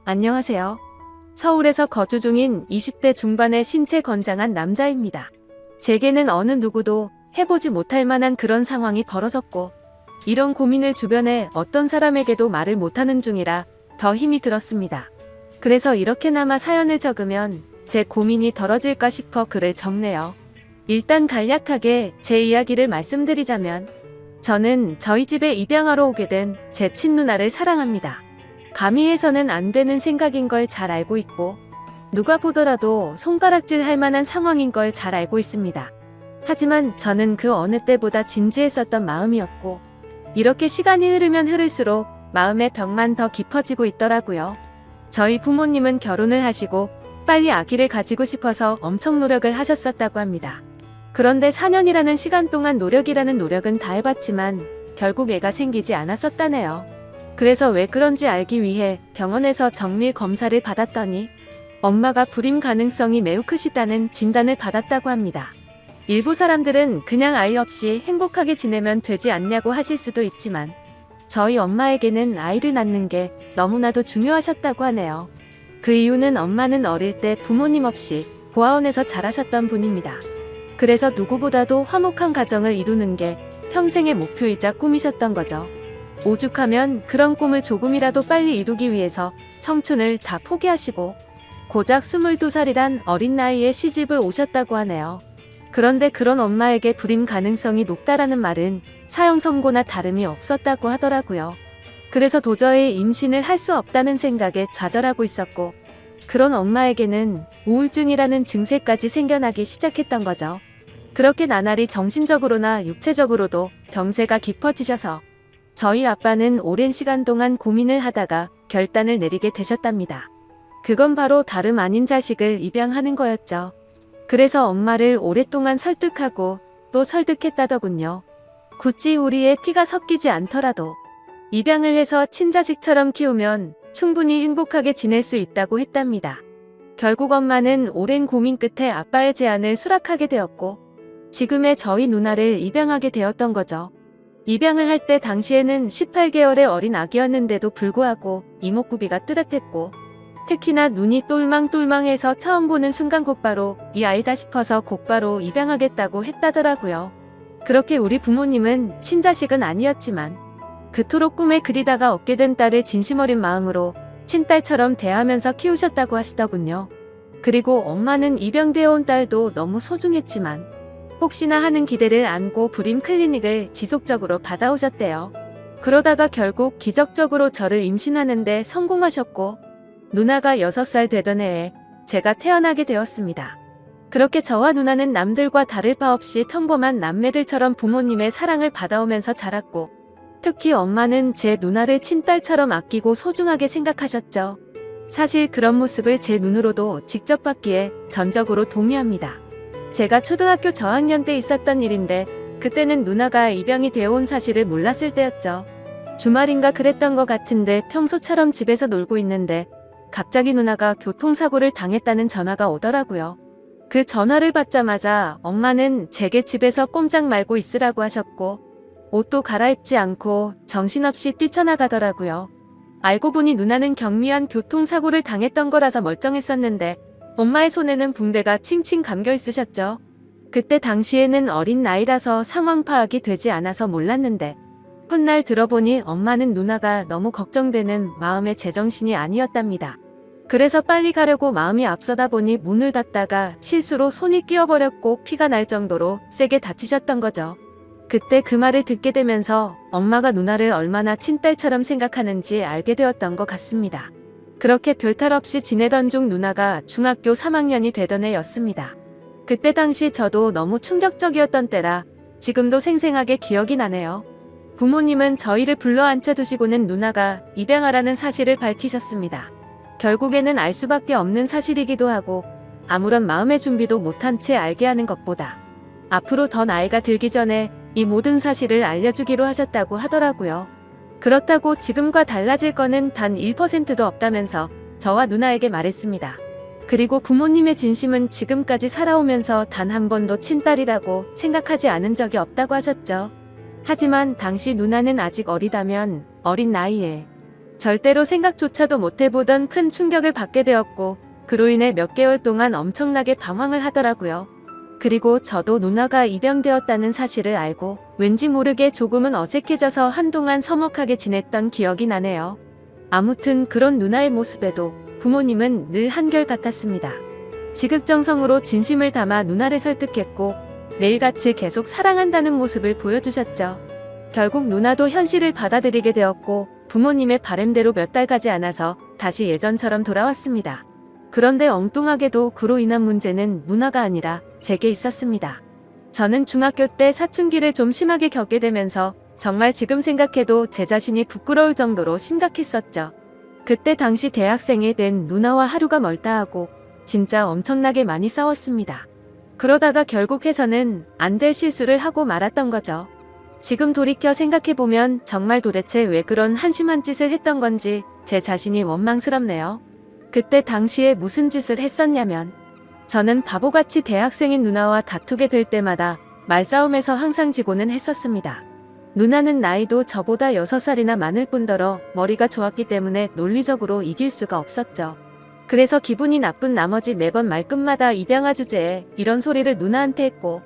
안녕하세요. 서울에서 거주 중인 20대 중반의 신체 건장한 남자입니다. 제게는 어느 누구도 해보지 못할 만한 그런 상황이 벌어졌고, 이런 고민을 주변에 어떤 사람에게도 말을 못하는 중이라 더 힘이 들었습니다. 그래서 이렇게나마 사연을 적으면 제 고민이 덜어질까 싶어 글을 적네요. 일단 간략하게 제 이야기를 말씀드리자면, 저는 저희 집에 입양하러 오게 된 제 친누나를 사랑합니다. 감히 해서는 안 되는 생각인 걸 잘 알고 있고, 누가 보더라도 손가락질 할 만한 상황인 걸 잘 알고 있습니다. 하지만 저는 그 어느 때보다 진지했었던 마음이었고, 이렇게 시간이 흐르면 흐를수록 마음의 벽만 더 깊어지고 있더라고요. 저희 부모님은 결혼을 하시고 빨리 아기를 가지고 싶어서 엄청 노력을 하셨었다고 합니다. 그런데 4년이라는 시간 동안 노력이라는 노력은 다 해봤지만 결국 애가 생기지 않았었다네요. 그래서 왜 그런지 알기 위해 병원에서 정밀 검사를 받았더니 엄마가 불임 가능성이 매우 크시다는 진단을 받았다고 합니다. 일부 사람들은 그냥 아이 없이 행복하게 지내면 되지 않냐고 하실 수도 있지만, 저희 엄마에게는 아이를 낳는 게 너무나도 중요하셨다고 하네요. 그 이유는 엄마는 어릴 때 부모님 없이 고아원에서 자라셨던 분입니다. 그래서 누구보다도 화목한 가정을 이루는 게 평생의 목표이자 꿈이셨던 거죠. 오죽하면 그런 꿈을 조금이라도 빨리 이루기 위해서 청춘을 다 포기하시고 고작 22살이란 어린 나이에 시집을 오셨다고 하네요. 그런데 그런 엄마에게 불임 가능성이 높다라는 말은 사형 선고나 다름이 없었다고 하더라고요. 그래서 도저히 임신을 할 수 없다는 생각에 좌절하고 있었고, 그런 엄마에게는 우울증이라는 증세까지 생겨나기 시작했던 거죠. 그렇게 나날이 정신적으로나 육체적으로도 병세가 깊어지셔서 저희 아빠는 오랜 시간 동안 고민을 하다가 결단을 내리게 되셨답니다. 그건 바로 다름 아닌 자식을 입양하는 거였죠. 그래서 엄마를 오랫동안 설득하고 또 설득했다더군요. 굳이 우리의 피가 섞이지 않더라도 입양을 해서 친자식처럼 키우면 충분히 행복하게 지낼 수 있다고 했답니다. 결국 엄마는 오랜 고민 끝에 아빠의 제안을 수락하게 되었고, 지금의 저희 누나를 입양하게 되었던 거죠. 입양을 할 때 당시에는 18개월의 어린 아기였는데도 불구하고 이목구비가 뚜렷했고, 특히나 눈이 똘망똘망해서 처음 보는 순간 곧바로 이 아이다 싶어서 곧바로 입양하겠다고 했다더라고요. 그렇게 우리 부모님은 친자식은 아니었지만 그토록 꿈에 그리다가 얻게 된 딸을 진심 어린 마음으로 친딸처럼 대하면서 키우셨다고 하시더군요. 그리고 엄마는 입양되어 온 딸도 너무 소중했지만 혹시나 하는 기대를 안고 불임 클리닉을 지속적으로 받아오셨대요. 그러다가 결국 기적적으로 저를 임신하는데 성공하셨고, 누나가 6살 되던 해에 제가 태어나게 되었습니다. 그렇게 저와 누나는 남들과 다를 바 없이 평범한 남매들처럼 부모님의 사랑을 받아오면서 자랐고, 특히 엄마는 제 누나를 친딸처럼 아끼고 소중하게 생각하셨죠. 사실 그런 모습을 제 눈으로도 직접 봤기에 전적으로 동의합니다. 제가 초등학교 저학년 때 있었던 일인데, 그때는 누나가 입양이 되어 온 사실을 몰랐을 때였죠. 주말인가 그랬던 것 같은데 평소처럼 집에서 놀고 있는데 갑자기 누나가 교통사고를 당했다는 전화가 오더라고요. 그 전화를 받자마자 엄마는 제게 집에서 꼼짝 말고 있으라고 하셨고, 옷도 갈아입지 않고 정신없이 뛰쳐나가더라고요. 알고 보니 누나는 경미한 교통사고를 당했던 거라서 멀쩡했었는데 엄마의 손에는 붕대가 칭칭 감겨 있으셨죠. 그때 당시에는 어린 나이라서 상황 파악이 되지 않아서 몰랐는데, 훗날 들어보니 엄마는 누나가 너무 걱정되는 마음의 제정신이 아니었답니다. 그래서 빨리 가려고 마음이 앞서다 보니 문을 닫다가 실수로 손이 끼어버렸고 피가 날 정도로 세게 다치셨던 거죠. 그때 그 말을 듣게 되면서 엄마가 누나를 얼마나 친딸처럼 생각하는지 알게 되었던 것 같습니다. 그렇게 별탈 없이 지내던 중 누나가 중학교 3학년이 되던 해였습니다. 그때 당시 저도 너무 충격적이었던 때라 지금도 생생하게 기억이 나네요. 부모님은 저희를 불러 앉혀두시고는 누나가 입양하라는 사실을 밝히셨습니다. 결국에는 알 수밖에 없는 사실이기도 하고 아무런 마음의 준비도 못한 채 알게 하는 것보다 앞으로 더 나이가 들기 전에 이 모든 사실을 알려주기로 하셨다고 하더라고요. 그렇다고 지금과 달라질 거는 단 1%도 없다면서 저와 누나에게 말했습니다. 그리고 부모님의 진심은 지금까지 살아오면서 단 한 번도 친딸이라고 생각하지 않은 적이 없다고 하셨죠. 하지만 당시 누나는 아직 어리다면 어린 나이에 절대로 생각조차도 못해보던 큰 충격을 받게 되었고 그로 인해 몇 개월 동안 엄청나게 방황을 하더라고요. 그리고 저도 누나가 입양되었다는 사실을 알고 왠지 모르게 조금은 어색해져서 한동안 서먹하게 지냈던 기억이 나네요. 아무튼 그런 누나의 모습에도 부모님은 늘 한결같았습니다. 지극정성으로 진심을 담아 누나를 설득했고 매일같이 계속 사랑한다는 모습을 보여주셨죠. 결국 누나도 현실을 받아들이게 되었고 부모님의 바램대로 몇 달 가지 않아서 다시 예전처럼 돌아왔습니다. 그런데 엉뚱하게도 그로 인한 문제는 누나가 아니라 제게 있었습니다. 저는 중학교 때 사춘기를 좀 심하게 겪게 되면서 정말 지금 생각해도 제 자신이 부끄러울 정도로 심각했었죠. 그때 당시 대학생이 된 누나와 하루가 멀다 하고 진짜 엄청나게 많이 싸웠습니다. 그러다가 결국 해서는 안 될 실수를 하고 말았던 거죠. 지금 돌이켜 생각해보면 정말 도대체 왜 그런 한심한 짓을 했던 건지 제 자신이 원망스럽네요. 그때 당시에 무슨 짓을 했었냐면 저는 바보같이 대학생인 누나와 다투게 될 때마다 말싸움에서 항상 지고는 했었습니다. 누나는 나이도 저보다 6살이나 많을 뿐더러 머리가 좋았기 때문에 논리적으로 이길 수가 없었죠. 그래서 기분이 나쁜 나머지 매번 말끝마다 입양아 주제에 이런 소리를 누나한테 했고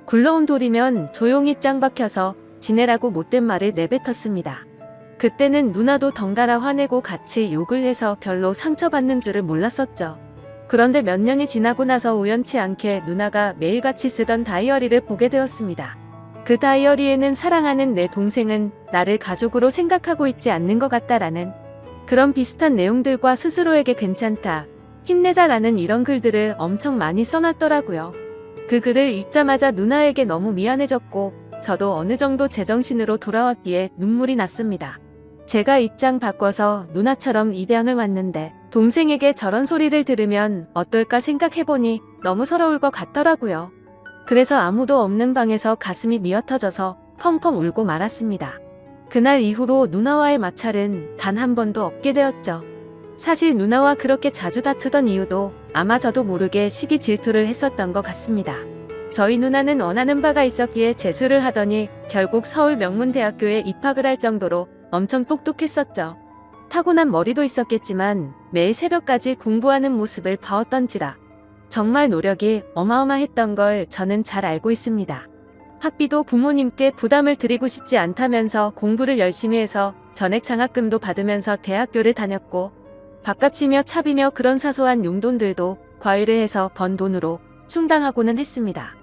굴러온 돌이면 조용히 짱 박혀서 지내라고 못된 말을 내뱉었습니다. 그때는 누나도 덩달아 화내고 같이 욕을 해서 별로 상처받는 줄을 몰랐었죠. 그런데 몇 년이 지나고 나서 우연치 않게 누나가 매일같이 쓰던 다이어리를 보게 되었습니다. 그 다이어리에는 사랑하는 내 동생은 나를 가족으로 생각하고 있지 않는 것 같다라는 그런 비슷한 내용들과 스스로에게 괜찮다, 힘내자라는 이런 글들을 엄청 많이 써놨더라고요. 그 글을 읽자마자 누나에게 너무 미안해졌고 저도 어느 정도 제정신으로 돌아왔기에 눈물이 났습니다. 제가 입장 바꿔서 누나처럼 입양을 왔는데 동생에게 저런 소리를 들으면 어떨까 생각해보니 너무 서러울 것 같더라고요. 그래서 아무도 없는 방에서 가슴이 미어터져서 펑펑 울고 말았습니다. 그날 이후로 누나와의 마찰은 단 한 번도 없게 되었죠. 사실 누나와 그렇게 자주 다투던 이유도 아마 저도 모르게 시기 질투를 했었던 것 같습니다. 저희 누나는 원하는 바가 있었기에 재수를 하더니 결국 서울 명문대학교에 입학을 할 정도로 엄청 똑똑했었죠. 타고난 머리도 있었겠지만 매일 새벽까지 공부하는 모습을 봐왔던지라 정말 노력이 어마어마했던 걸 저는 잘 알고 있습니다. 학비도 부모님께 부담을 드리고 싶지 않다면서 공부를 열심히 해서 전액 장학금도 받으면서 대학교를 다녔고 밥값이며 차비며 그런 사소한 용돈들도 과외를 해서 번 돈으로 충당하고는 했습니다.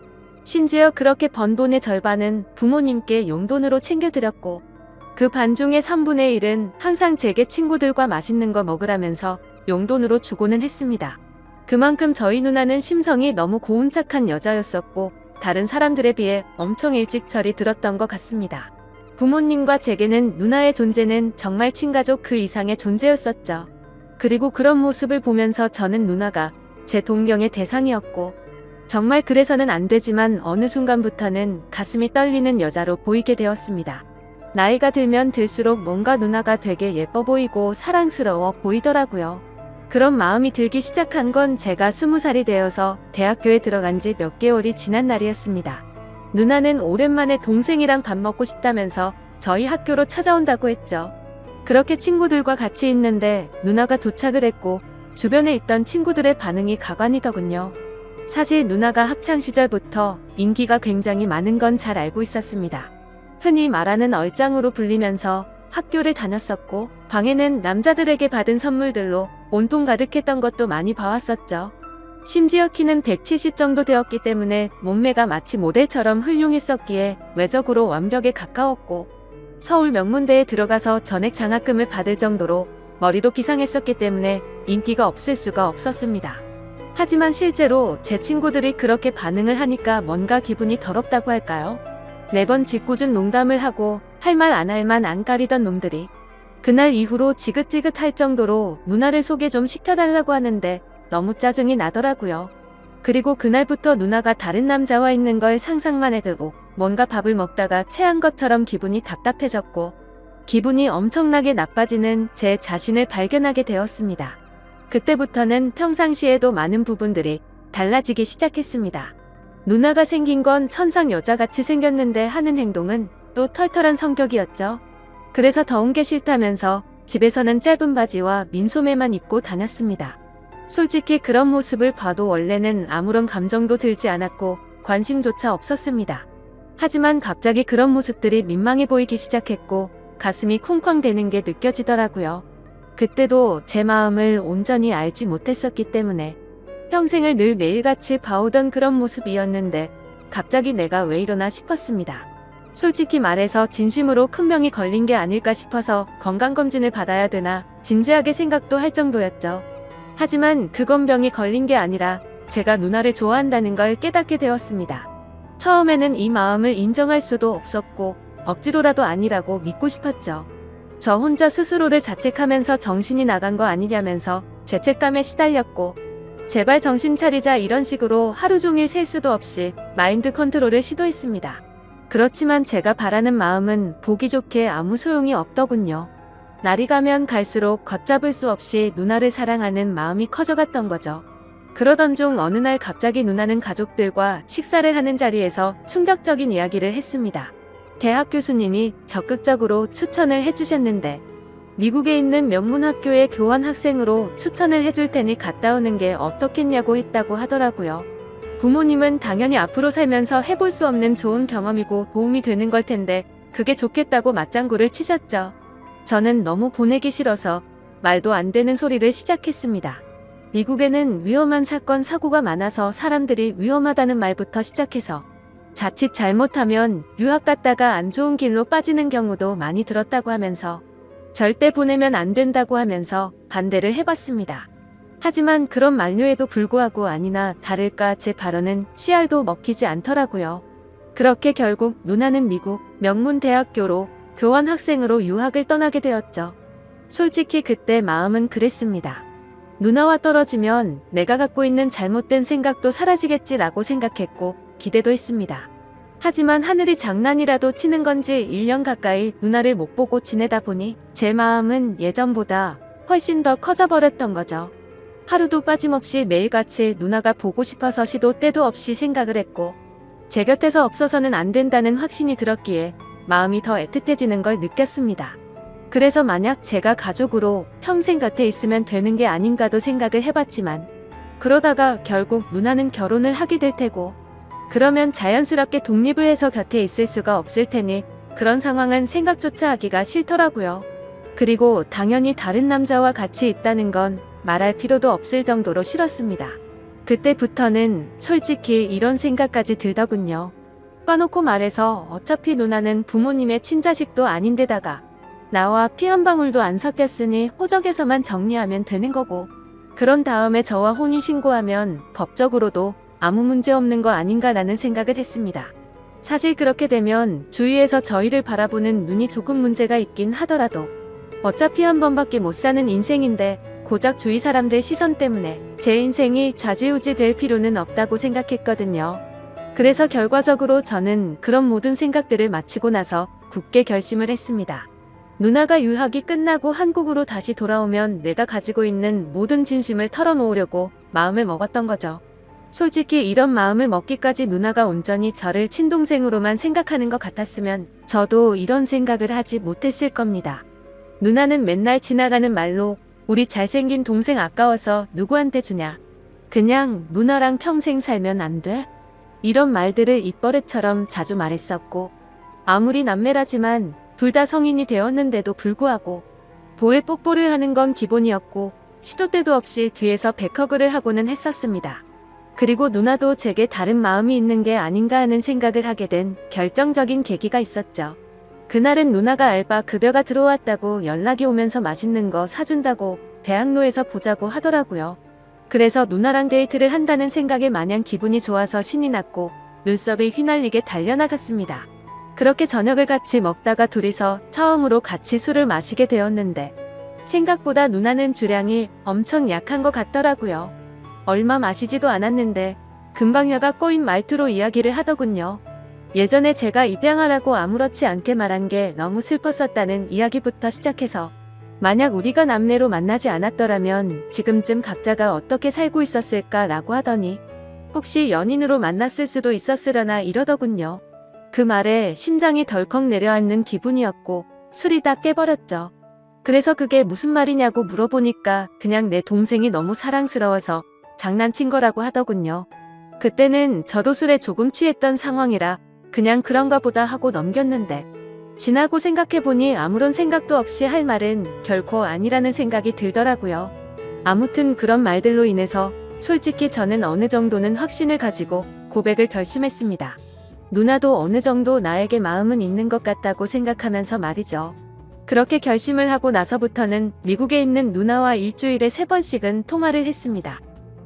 심지어 그렇게 번 돈의 절반은 부모님께 용돈으로 챙겨드렸고 그 반중의 3분의 1은 항상 제게 친구들과 맛있는 거 먹으라면서 용돈으로 주고는 했습니다. 그만큼 저희 누나는 심성이 너무 고운착한 여자였었고 다른 사람들에 비해 엄청 일찍 철이 들었던 것 같습니다. 부모님과 제게는 누나의 존재는 정말 친가족 그 이상의 존재였었죠. 그리고 그런 모습을 보면서 저는 누나가 제 동경의 대상이었고 정말 그래서는 안 되지만 어느 순간부터는 가슴이 떨리는 여자로 보이게 되었습니다. 나이가 들면 들수록 뭔가 누나가 되게 예뻐 보이고 사랑스러워 보이더라고요. 그런 마음이 들기 시작한 건 제가 20살이 되어서 대학교에 들어간 지 몇 개월이 지난 날이었습니다. 누나는 오랜만에 동생이랑 밥 먹고 싶다면서 저희 학교로 찾아온다고 했죠. 그렇게 친구들과 같이 있는데 누나가 도착을 했고 주변에 있던 친구들의 반응이 가관이더군요. 사실 누나가 학창시절부터 인기가 굉장히 많은 건 잘 알고 있었습니다. 흔히 말하는 얼짱으로 불리면서 학교를 다녔었고 방에는 남자들에게 받은 선물들로 온통 가득했던 것도 많이 봐왔었죠. 심지어 키는 170 정도 되었기 때문에 몸매가 마치 모델처럼 훌륭했었기에 외적으로 완벽에 가까웠고 서울 명문대에 들어가서 전액 장학금을 받을 정도로 머리도 비상했었기 때문에 인기가 없을 수가 없었습니다. 하지만 실제로 제 친구들이 그렇게 반응을 하니까 뭔가 기분이 더럽다고 할까요? 매번 짓궂은 농담을 하고 할 말 안 할 만 안 가리던 놈들이 그날 이후로 지긋지긋할 정도로 누나를 소개 좀 시켜달라고 하는데 너무 짜증이 나더라고요. 그리고 그날부터 누나가 다른 남자와 있는 걸 상상만 해도 뭔가 밥을 먹다가 체한 것처럼 기분이 답답해졌고 기분이 엄청나게 나빠지는 제 자신을 발견하게 되었습니다. 그때부터는 평상시에도 많은 부분들이 달라지기 시작했습니다. 누나가 생긴 건 천상 여자같이 생겼는데 하는 행동은 또 털털한 성격이었죠. 그래서 더운 게 싫다면서 집에서는 짧은 바지와 민소매만 입고 다녔습니다. 솔직히 그런 모습을 봐도 원래는 아무런 감정도 들지 않았고 관심조차 없었습니다. 하지만 갑자기 그런 모습들이 민망해 보이기 시작했고 가슴이 쿵쾅대는 게 느껴지더라고요. 그때도 제 마음을 온전히 알지 못했었기 때문에 평생을 늘 매일같이 봐오던 그런 모습이었는데 갑자기 내가 왜 이러나 싶었습니다. 솔직히 말해서 진심으로 큰 병이 걸린 게 아닐까 싶어서 건강검진을 받아야 되나 진지하게 생각도 할 정도였죠. 하지만 그건 병이 걸린 게 아니라 제가 누나를 좋아한다는 걸 깨닫게 되었습니다. 처음에는 이 마음을 인정할 수도 없었고 억지로라도 아니라고 믿고 싶었죠. 저 혼자 스스로를 자책하면서 정신이 나간 거 아니냐면서 죄책감에 시달렸고 제발 정신 차리자 이런 식으로 하루 종일 셀 수도 없이 마인드 컨트롤을 시도했습니다. 그렇지만 제가 바라는 마음은 보기 좋게 아무 소용이 없더군요. 날이 가면 갈수록 걷잡을 수 없이 누나를 사랑하는 마음이 커져갔던 거죠. 그러던 중 어느 날 갑자기 누나는 가족들과 식사를 하는 자리에서 충격적인 이야기를 했습니다. 대학 교수님이 적극적으로 추천을 해주셨는데 미국에 있는 명문학교의 교환 학생으로 추천을 해줄 테니 갔다 오는 게 어떻겠냐고 했다고 하더라고요. 부모님은 당연히 앞으로 살면서 해볼 수 없는 좋은 경험이고 도움이 되는 걸 텐데 그게 좋겠다고 맞장구를 치셨죠. 저는 너무 보내기 싫어서 말도 안 되는 소리를 시작했습니다. 미국에는 위험한 사건 사고가 많아서 사람들이 위험하다는 말부터 시작해서 자칫 잘못하면 유학 갔다가 안 좋은 길로 빠지는 경우도 많이 들었다고 하면서 절대 보내면 안 된다고 하면서 반대를 해봤습니다. 하지만 그런 만류에도 불구하고 아니나 다를까 제 발언은 씨알도 먹히지 않더라고요. 그렇게 결국 누나는 미국 명문대학교로 교환 학생으로 유학을 떠나게 되었죠. 솔직히 그때 마음은 그랬습니다. 누나와 떨어지면 내가 갖고 있는 잘못된 생각도 사라지겠지라고 생각했고 기대도 했습니다. 하지만 하늘이 장난이라도 치는 건지 1년 가까이 누나를 못 보고 지내다 보니 제 마음은 예전보다 훨씬 더 커져버렸던 거죠. 하루도 빠짐없이 매일같이 누나가 보고 싶어서 시도 때도 없이 생각을 했고 제 곁에서 없어서는 안 된다는 확신이 들었기에 마음이 더 애틋해지는 걸 느꼈습니다. 그래서 만약 제가 가족으로 평생 곁에 있으면 되는 게 아닌가도 생각을 해봤지만 그러다가 결국 누나는 결혼을 하게 될 테고 그러면 자연스럽게 독립을 해서 곁에 있을 수가 없을 테니 그런 상황은 생각조차 하기가 싫더라고요. 그리고 당연히 다른 남자와 같이 있다는 건 말할 필요도 없을 정도로 싫었습니다. 그때부터는 솔직히 이런 생각까지 들더군요. 까놓고 말해서 어차피 누나는 부모님의 친자식도 아닌데다가 나와 피 한 방울도 안 섞였으니 호적에서만 정리하면 되는 거고 그런 다음에 저와 혼인신고하면 법적으로도 아무 문제 없는 거 아닌가라는 생각을 했습니다. 사실 그렇게 되면 주위에서 저희를 바라보는 눈이 조금 문제가 있긴 하더라도 어차피 한 번밖에 못 사는 인생인데 고작 주위 사람들 시선 때문에 제 인생이 좌지우지 될 필요는 없다고 생각했거든요. 그래서 결과적으로 저는 그런 모든 생각들을 마치고 나서 굳게 결심을 했습니다. 누나가 유학이 끝나고 한국으로 다시 돌아오면 내가 가지고 있는 모든 진심을 털어놓으려고 마음을 먹었던 거죠. 솔직히 이런 마음을 먹기까지 누나가 온전히 저를 친동생으로만 생각하는 것 같았으면 저도 이런 생각을 하지 못했을 겁니다. 누나는 맨날 지나가는 말로 우리 잘생긴 동생 아까워서 누구한테 주냐. 그냥 누나랑 평생 살면 안 돼? 이런 말들을 입버릇처럼 자주 말했었고 아무리 남매라지만 둘 다 성인이 되었는데도 불구하고 볼에 뽀뽀를 하는 건 기본이었고 시도 때도 없이 뒤에서 백허그를 하고는 했었습니다. 그리고 누나도 제게 다른 마음이 있는 게 아닌가 하는 생각을 하게 된 결정적인 계기가 있었죠. 그날은 누나가 알바 급여가 들어왔다고 연락이 오면서 맛있는 거 사준다고 대학로에서 보자고 하더라고요. 그래서 누나랑 데이트를 한다는 생각에 마냥 기분이 좋아서 신이 났고 눈썹이 휘날리게 달려나갔습니다. 그렇게 저녁을 같이 먹다가 둘이서 처음으로 같이 술을 마시게 되었는데 생각보다 누나는 주량이 엄청 약한 것 같더라고요. 얼마 마시지도 않았는데 금방 혀가 꼬인 말투로 이야기를 하더군요. 예전에 제가 입양하라고 아무렇지 않게 말한 게 너무 슬펐었다는 이야기부터 시작해서 만약 우리가 남매로 만나지 않았더라면 지금쯤 각자가 어떻게 살고 있었을까라고 하더니 혹시 연인으로 만났을 수도 있었으려나 이러더군요. 그 말에 심장이 덜컥 내려앉는 기분이었고 술이 다 깨버렸죠. 그래서 그게 무슨 말이냐고 물어보니까 그냥 내 동생이 너무 사랑스러워서 장난친 거라고 하더군요. 그때는 저도 술에 조금 취했던 상황이라 그냥 그런가 보다 하고 넘겼는데 지나고 생각해보니 아무런 생각도 없이 할 말은 결코 아니라는 생각이 들더라고요. 아무튼 그런 말들로 인해서 솔직히 저는 어느 정도는 확신을 가지고 고백을 결심했습니다. 누나도 어느 정도 나에게 마음은 있는 것 같다고 생각하면서 말이죠. 그렇게 결심을 하고 나서부터는 미국에 있는 누나와 일주일에 3번씩은 통화를 했습니다.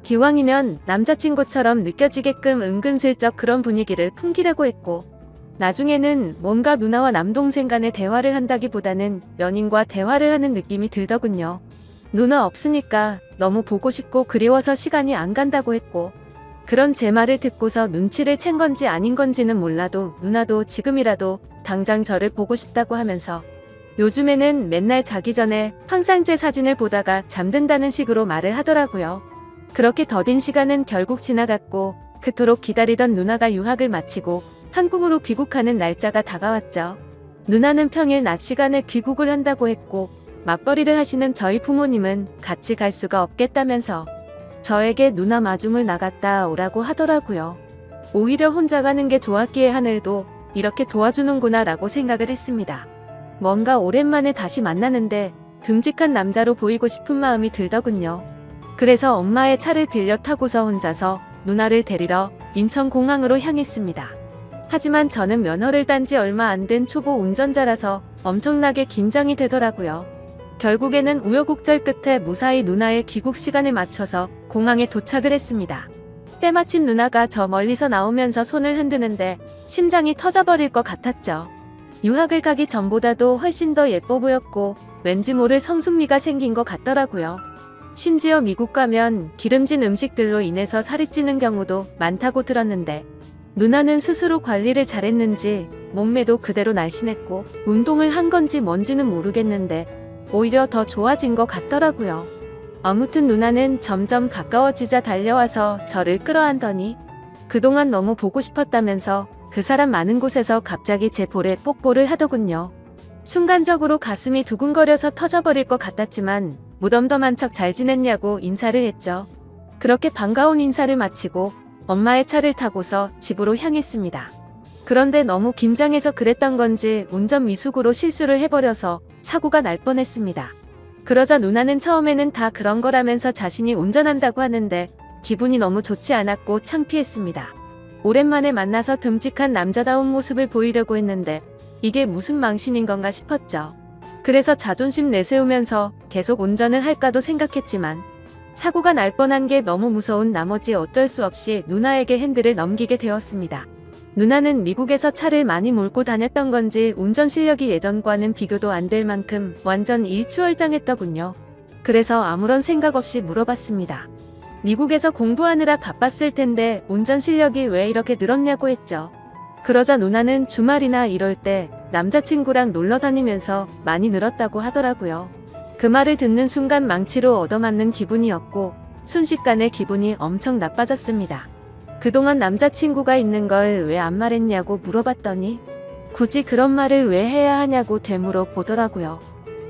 기왕이면 남자친구처럼 느껴지게끔 은근슬쩍 그런 분위기를 풍기려고 했고 나중에는 뭔가 누나와 남동생 간의 대화를 한다기보다는 연인과 대화를 하는 느낌이 들더군요. 누나 없으니까 너무 보고 싶고 그리워서 시간이 안 간다고 했고 그런 제 말을 듣고서 눈치를 챈 건지 아닌 건지는 몰라도 누나도 지금이라도 당장 저를 보고 싶다고 하면서 요즘에는 맨날 자기 전에 항상 제 사진을 보다가 잠든다는 식으로 말을 하더라고요. 그렇게 더딘 시간은 결국 지나갔고 그토록 기다리던 누나가 유학을 마치고 한국으로 귀국하는 날짜가 다가왔죠. 누나는 평일 낮 시간에 귀국을 한다고 했고 맞벌이를 하시는 저희 부모님은 같이 갈 수가 없겠다면서 저에게 누나 마중을 나갔다 오라고 하더라고요. 오히려 혼자 가는 게 좋았기에 하늘도 이렇게 도와주는구나 라고 생각을 했습니다. 뭔가 오랜만에 다시 만나는데 듬직한 남자로 보이고 싶은 마음이 들더군요. 그래서 엄마의 차를 빌려 타고서 혼자서 누나를 데리러 인천공항으로 향했습니다. 하지만 저는 면허를 딴 지 얼마 안 된 초보 운전자라서 엄청나게 긴장이 되더라고요. 결국에는 우여곡절 끝에 무사히 누나의 귀국 시간에 맞춰서 공항에 도착을 했습니다. 때마침 누나가 저 멀리서 나오면서 손을 흔드는데 심장이 터져버릴 것 같았죠. 유학을 가기 전보다도 훨씬 더 예뻐 보였고 왠지 모를 성숙미가 생긴 것 같더라고요. 심지어 미국 가면 기름진 음식들로 인해서 살이 찌는 경우도 많다고 들었는데 누나는 스스로 관리를 잘했는지 몸매도 그대로 날씬했고 운동을 한 건지 뭔지는 모르겠는데 오히려 더 좋아진 것 같더라고요. 아무튼 누나는 점점 가까워지자 달려와서 저를 끌어안더니 그동안 너무 보고 싶었다면서 그 사람 많은 곳에서 갑자기 제 볼에 뽀뽀를 하더군요. 순간적으로 가슴이 두근거려서 터져버릴 것 같았지만 무덤덤한 척 잘 지냈냐고 인사를 했죠. 그렇게 반가운 인사를 마치고 엄마의 차를 타고서 집으로 향했습니다. 그런데 너무 긴장해서 그랬던 건지 운전 미숙으로 실수를 해버려서 사고가 날 뻔했습니다. 그러자 누나는 처음에는 다 그런 거라면서 자신이 운전한다고 하는데 기분이 너무 좋지 않았고 창피했습니다. 오랜만에 만나서 듬직한 남자다운 모습을 보이려고 했는데 이게 무슨 망신인 건가 싶었죠. 그래서 자존심 내세우면서 계속 운전을 할까도 생각했지만 사고가 날 뻔한 게 너무 무서운 나머지 어쩔 수 없이 누나에게 핸들을 넘기게 되었습니다. 누나는 미국에서 차를 많이 몰고 다녔던 건지 운전 실력이 예전과는 비교도 안 될 만큼 완전 일취월장했더군요. 그래서 아무런 생각 없이 물어봤습니다. 미국에서 공부하느라 바빴을 텐데 운전 실력이 왜 이렇게 늘었냐고 했죠. 그러자 누나는 주말이나 이럴 때 남자친구랑 놀러 다니면서 많이 늘었다고 하더라고요. 그 말을 듣는 순간 망치로 얻어맞는 기분이었고 순식간에 기분이 엄청 나빠졌습니다. 그동안 남자친구가 있는 걸 왜 안 말했냐고 물어봤더니 굳이 그런 말을 왜 해야 하냐고 되물어 보더라고요.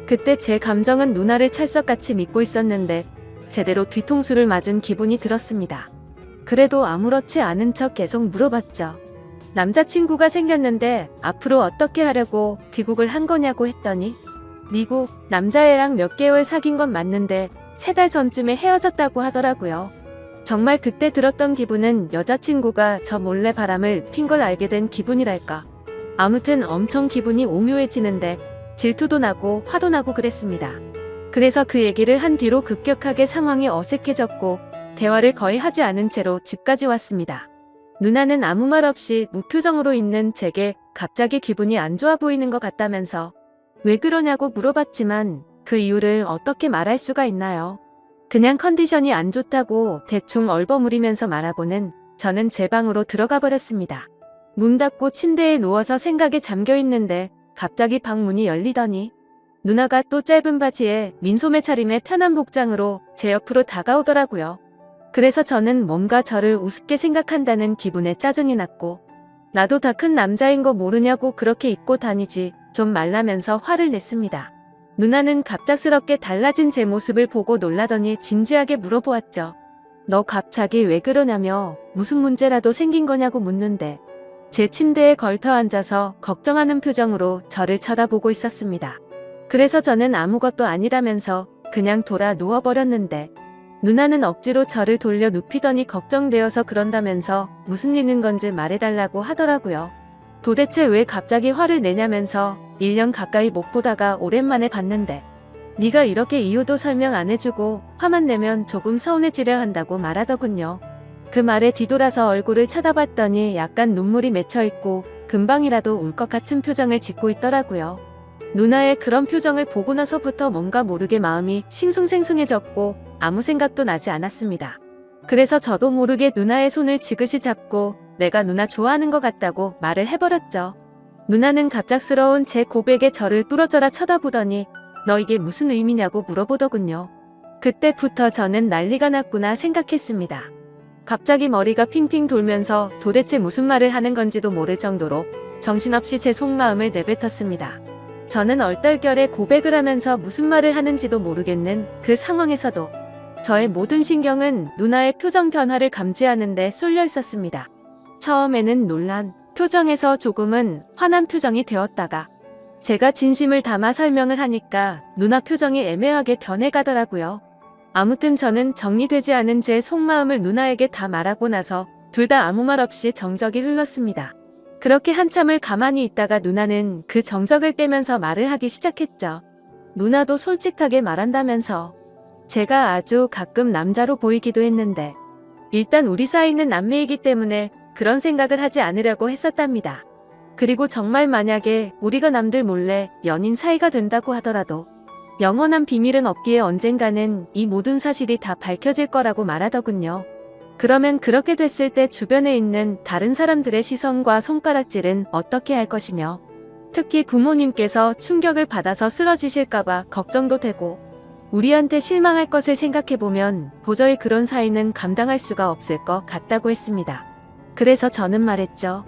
그때 제 감정은 누나를 찰석같이 믿고 있었는데 제대로 뒤통수를 맞은 기분이 들었습니다. 그래도 아무렇지 않은 척 계속 물어봤죠. 남자친구가 생겼는데 앞으로 어떻게 하려고 귀국을 한 거냐고 했더니 미국 남자애랑 몇 개월 사귄 건 맞는데 3달 전쯤에 헤어졌다고 하더라고요. 정말 그때 들었던 기분은 여자친구가 저 몰래 바람을 핀 걸 알게 된 기분이랄까. 아무튼 엄청 기분이 오묘해지는데 질투도 나고 화도 나고 그랬습니다. 그래서 그 얘기를 한 뒤로 급격하게 상황이 어색해졌고 대화를 거의 하지 않은 채로 집까지 왔습니다. 누나는 아무 말 없이 무표정으로 있는 제게 갑자기 기분이 안 좋아 보이는 것 같다면서 왜 그러냐고 물어봤지만 그 이유를 어떻게 말할 수가 있나요? 그냥 컨디션이 안 좋다고 대충 얼버무리면서 말하고는 저는 제 방으로 들어가 버렸습니다. 문 닫고 침대에 누워서 생각에 잠겨 있는데 갑자기 방 문이 열리더니 누나가 또 짧은 바지에 민소매 차림의 편한 복장으로 제 옆으로 다가오더라고요. 그래서 저는 뭔가 저를 우습게 생각한다는 기분에 짜증이 났고 나도 다 큰 남자인 거 모르냐고 그렇게 입고 다니지 좀 말라면서 화를 냈습니다. 누나는 갑작스럽게 달라진 제 모습을 보고 놀라더니 진지하게 물어보았죠. 너 갑자기 왜 그러냐며 무슨 문제라도 생긴 거냐고 묻는데 제 침대에 걸터 앉아서 걱정하는 표정으로 저를 쳐다보고 있었습니다. 그래서 저는 아무것도 아니라면서 그냥 돌아 누워버렸는데 누나는 억지로 저를 돌려 눕히더니 걱정되어서 그런다면서 무슨 일인 건지 말해달라고 하더라고요. 도대체 왜 갑자기 화를 내냐면서 1년 가까이 못 보다가 오랜만에 봤는데 네가 이렇게 이유도 설명 안 해주고 화만 내면 조금 서운해지려 한다고 말하더군요. 그 말에 뒤돌아서 얼굴을 쳐다봤더니 약간 눈물이 맺혀있고 금방이라도 울 것 같은 표정을 짓고 있더라고요. 누나의 그런 표정을 보고 나서부터 뭔가 모르게 마음이 싱숭생숭해졌고 아무 생각도 나지 않았습니다. 그래서 저도 모르게 누나의 손을 지그시 잡고 내가 누나 좋아하는 것 같다고 말을 해버렸죠. 누나는 갑작스러운 제 고백에 저를 뚫어져라 쳐다보더니 너 이게 무슨 의미냐고 물어보더군요. 그때부터 저는 난리가 났구나 생각했습니다. 갑자기 머리가 핑핑 돌면서 도대체 무슨 말을 하는 건지도 모를 정도로 정신없이 제 속마음을 내뱉었습니다. 저는 얼떨결에 고백을 하면서 무슨 말을 하는지도 모르겠는 그 상황에서도 저의 모든 신경은 누나의 표정 변화를 감지하는 데 쏠려 있었습니다. 처음에는 놀란 표정에서 조금은 화난 표정이 되었다가 제가 진심을 담아 설명을 하니까 누나 표정이 애매하게 변해가더라고요. 아무튼 저는 정리되지 않은 제 속마음을 누나에게 다 말하고 나서 둘 다 아무 말 없이 정적이 흘렀습니다. 그렇게 한참을 가만히 있다가 누나는 그 정적을 떼면서 말을 하기 시작했죠. 누나도 솔직하게 말한다면서 제가 아주 가끔 남자로 보이기도 했는데 일단 우리 사이는 남매이기 때문에 그런 생각을 하지 않으려고 했었답니다. 그리고 정말 만약에 우리가 남들 몰래 연인 사이가 된다고 하더라도 영원한 비밀은 없기에 언젠가는 이 모든 사실이 다 밝혀질 거라고 말하더군요. 그러면 그렇게 됐을 때 주변에 있는 다른 사람들의 시선과 손가락질은 어떻게 할 것이며 특히 부모님께서 충격을 받아서 쓰러지실까봐 걱정도 되고 우리한테 실망할 것을 생각해보면 도저히 그런 사이는 감당할 수가 없을 것 같다고 했습니다. 그래서 저는 말했죠.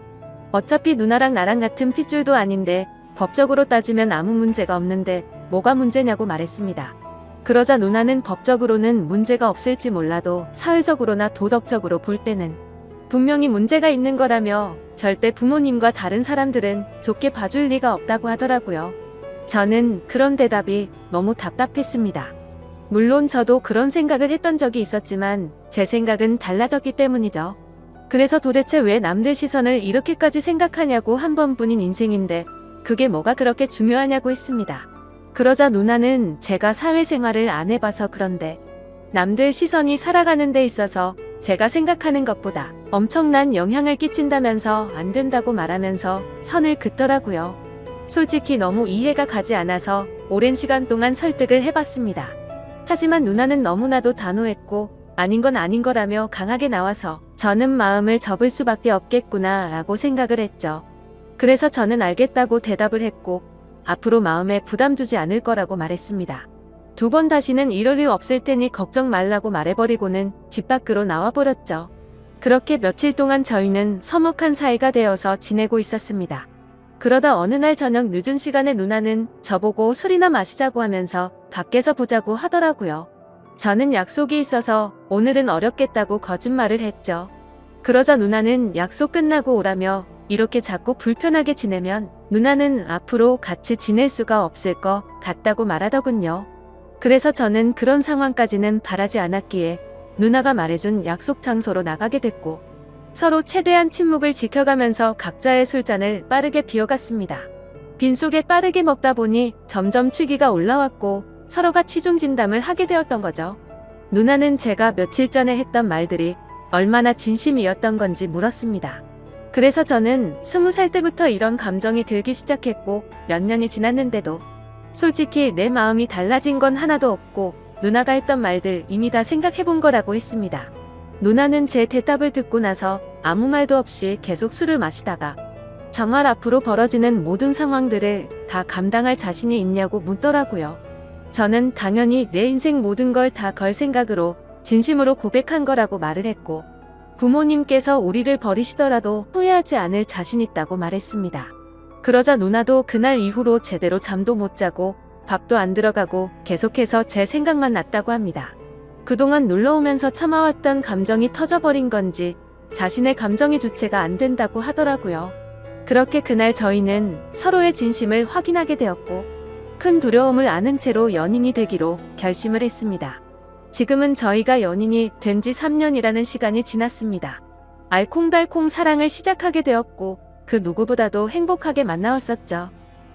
어차피 누나랑 나랑 같은 핏줄도 아닌데 법적으로 따지면 아무 문제가 없는데 뭐가 문제냐고 말했습니다. 그러자 누나는 법적으로는 문제가 없을지 몰라도 사회적으로나 도덕적으로 볼 때는 분명히 문제가 있는 거라며 절대 부모님과 다른 사람들은 좋게 봐줄 리가 없다고 하더라고요. 저는 그런 대답이 너무 답답했습니다. 물론 저도 그런 생각을 했던 적이 있었지만 제 생각은 달라졌기 때문이죠. 그래서 도대체 왜 남들 시선을 이렇게까지 생각하냐고 한 번뿐인 인생인데 그게 뭐가 그렇게 중요하냐고 했습니다. 그러자 누나는 제가 사회생활을 안 해봐서 그런데 남들 시선이 살아가는 데 있어서 제가 생각하는 것보다 엄청난 영향을 끼친다면서 안 된다고 말하면서 선을 긋더라고요. 솔직히 너무 이해가 가지 않아서 오랜 시간 동안 설득을 해봤습니다. 하지만 누나는 너무나도 단호했고 아닌 건 아닌 거라며 강하게 나와서 저는 마음을 접을 수밖에 없겠구나 라고 생각을 했죠. 그래서 저는 알겠다고 대답을 했고 앞으로 마음에 부담 주지 않을 거라고 말했습니다. 2번 다시는 이럴 일 없을 테니 걱정 말라고 말해버리고는 집 밖으로 나와버렸죠. 그렇게 며칠 동안 저희는 서먹한 사이가 되어서 지내고 있었습니다. 그러다 어느 날 저녁 늦은 시간에 누나는 저보고 술이나 마시자고 하면서 밖에서 보자고 하더라고요. 저는 약속이 있어서 오늘은 어렵겠다고 거짓말을 했죠. 그러자 누나는 약속 끝나고 오라며 이렇게 자꾸 불편하게 지내면 누나는 앞으로 같이 지낼 수가 없을 것 같다고 말하더군요. 그래서 저는 그런 상황까지는 바라지 않았기에 누나가 말해준 약속 장소로 나가게 됐고 서로 최대한 침묵을 지켜가면서 각자의 술잔을 빠르게 비워갔습니다. 빈속에 빠르게 먹다 보니 점점 취기가 올라왔고 서로가 취중진담을 하게 되었던 거죠. 누나는 제가 며칠 전에 했던 말들이 얼마나 진심이었던 건지 물었습니다. 그래서 저는 20살 때부터 이런 감정이 들기 시작했고 몇 년이 지났는데도 솔직히 내 마음이 달라진 건 하나도 없고 누나가 했던 말들 이미 다 생각해본 거라고 했습니다. 누나는 제 대답을 듣고 나서 아무 말도 없이 계속 술을 마시다가 정말 앞으로 벌어지는 모든 상황들을 다 감당할 자신이 있냐고 묻더라고요. 저는 당연히 내 인생 모든 걸 다 걸 생각으로 진심으로 고백한 거라고 말을 했고 부모님께서 우리를 버리시더라도 후회하지 않을 자신 있다고 말했습니다. 그러자 누나도 그날 이후로 제대로 잠도 못 자고 밥도 안 들어가고 계속해서 제 생각만 났다고 합니다. 그동안 놀러오면서 참아왔던 감정이 터져버린 건지 자신의 감정의 주체가 안 된다고 하더라고요. 그렇게 그날 저희는 서로의 진심을 확인하게 되었고 큰 두려움을 안은 채로 연인이 되기로 결심을 했습니다. 지금은 저희가 연인이 된 지 3년이라는 시간이 지났습니다. 알콩달콩 사랑을 시작하게 되었고 그 누구보다도 행복하게 만나왔었죠.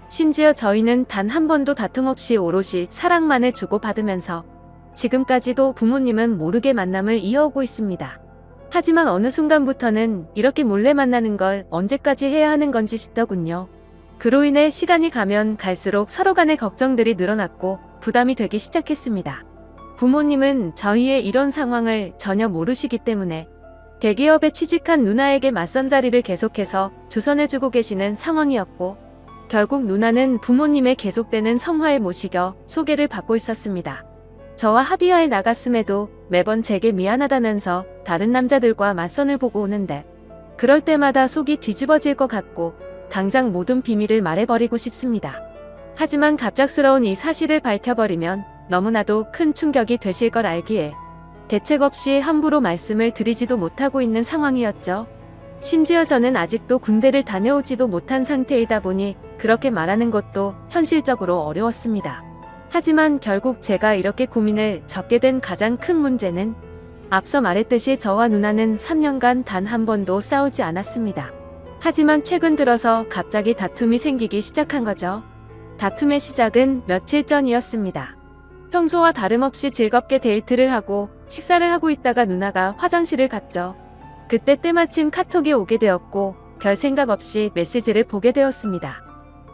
심지어 저희는 단 한 번도 다툼 없이 오롯이 사랑만을 주고받으면서 지금까지도 부모님은 모르게 만남을 이어오고 있습니다. 하지만 어느 순간부터는 이렇게 몰래 만나는 걸 언제까지 해야 하는 건지 싶더군요. 그로 인해 시간이 가면 갈수록 서로 간의 걱정들이 늘어났고 부담이 되기 시작했습니다. 부모님은 저희의 이런 상황을 전혀 모르시기 때문에 대기업에 취직한 누나에게 맞선 자리를 계속해서 조선해주고 계시는 상황이었고 결국 누나는 부모님의 계속되는 성화에 못 이겨 소개를 받고 있었습니다. 저와 합의하에 나갔음에도 매번 제게 미안하다면서 다른 남자들과 맞선을 보고 오는데 그럴 때마다 속이 뒤집어질 것 같고 당장 모든 비밀을 말해버리고 싶습니다. 하지만 갑작스러운 이 사실을 밝혀버리면 너무나도 큰 충격이 되실 걸 알기에 대책 없이 함부로 말씀을 드리지도 못하고 있는 상황이었죠. 심지어 저는 아직도 군대를 다녀오지도 못한 상태이다 보니 그렇게 말하는 것도 현실적으로 어려웠습니다. 하지만 결국 제가 이렇게 고민을 적게 된 가장 큰 문제는 앞서 말했듯이 저와 누나는 3년간 단 한 번도 싸우지 않았습니다. 하지만 최근 들어서 갑자기 다툼이 생기기 시작한 거죠. 다툼의 시작은 며칠 전이었습니다. 평소와 다름없이 즐겁게 데이트를 하고 식사를 하고 있다가 누나가 화장실을 갔죠. 그때 때마침 카톡이 오게 되었고 별 생각 없이 메시지를 보게 되었습니다.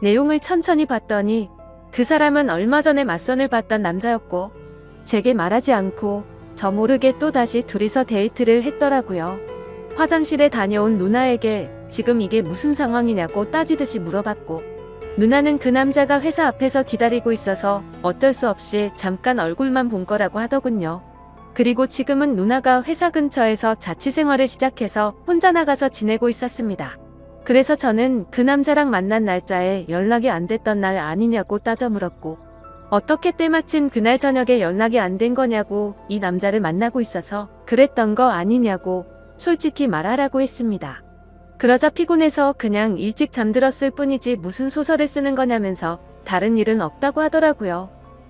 내용을 천천히 봤더니 그 사람은 얼마 전에 맞선을 봤던 남자였고 제게 말하지 않고 저 모르게 또다시 둘이서 데이트를 했더라고요. 화장실에 다녀온 누나에게 지금 이게 무슨 상황이냐고 따지듯이 물어봤고 누나는 그 남자가 회사 앞에서 기다리고 있어서 어쩔 수 없이 잠깐 얼굴만 본 거라고 하더군요. 그리고 지금은 누나가 회사 근처에서 자취생활을 시작해서 혼자 나가서 지내고 있었습니다. 그래서 저는 그 남자랑 만난 날짜에 연락이 안 됐던 날 아니냐고 따져 물었고 어떻게 때마침 그날 저녁에 연락이 안 된 거냐고 이 남자를 만나고 있어서 그랬던 거 아니냐고 솔직히 말하라고 했습니다. 그러자 피곤해서 그냥 일찍 잠들었을 뿐이지 무슨 소설을 쓰는 거냐면서 다른 일은 없다고 하더라고요.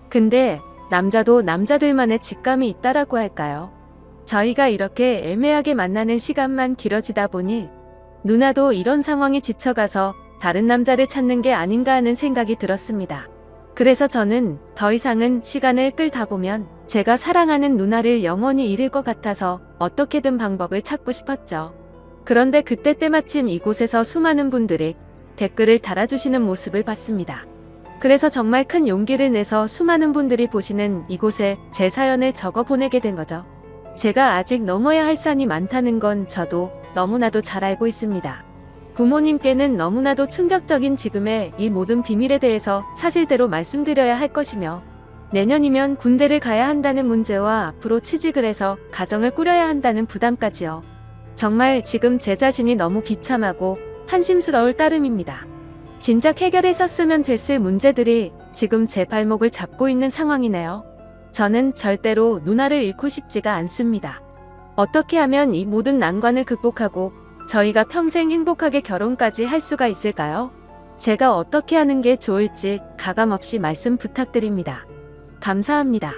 근데 남자도 남자들만의 직감이 있다라고 할까요? 저희가 이렇게 애매하게 만나는 시간만 길어지다 보니 누나도 이런 상황이 지쳐가서 다른 남자를 찾는 게 아닌가 하는 생각이 들었습니다. 그래서 저는 더 이상은 시간을 끌다 보면 제가 사랑하는 누나를 영원히 잃을 것 같아서 어떻게든 방법을 찾고 싶었죠. 그런데 그때 때마침 이곳에서 수많은 분들이 댓글을 달아주시는 모습을 봤습니다. 그래서 정말 큰 용기를 내서 수많은 분들이 보시는 이곳에 제 사연을 적어 보내게 된 거죠. 제가 아직 넘어야 할 산이 많다는 건 저도 너무나도 잘 알고 있습니다. 부모님께는 너무나도 충격적인 지금의 이 모든 비밀에 대해서 사실대로 말씀드려야 할 것이며 내년이면 군대를 가야 한다는 문제와 앞으로 취직을 해서 가정을 꾸려야 한다는 부담까지요. 정말 지금 제 자신이 너무 비참하고 한심스러울 따름입니다. 진작 해결했었으면 됐을 문제들이 지금 제 발목을 잡고 있는 상황이네요. 저는 절대로 누나를 잃고 싶지가 않습니다. 어떻게 하면 이 모든 난관을 극복하고 저희가 평생 행복하게 결혼까지 할 수가 있을까요? 제가 어떻게 하는 게 좋을지 가감없이 말씀 부탁드립니다. 감사합니다.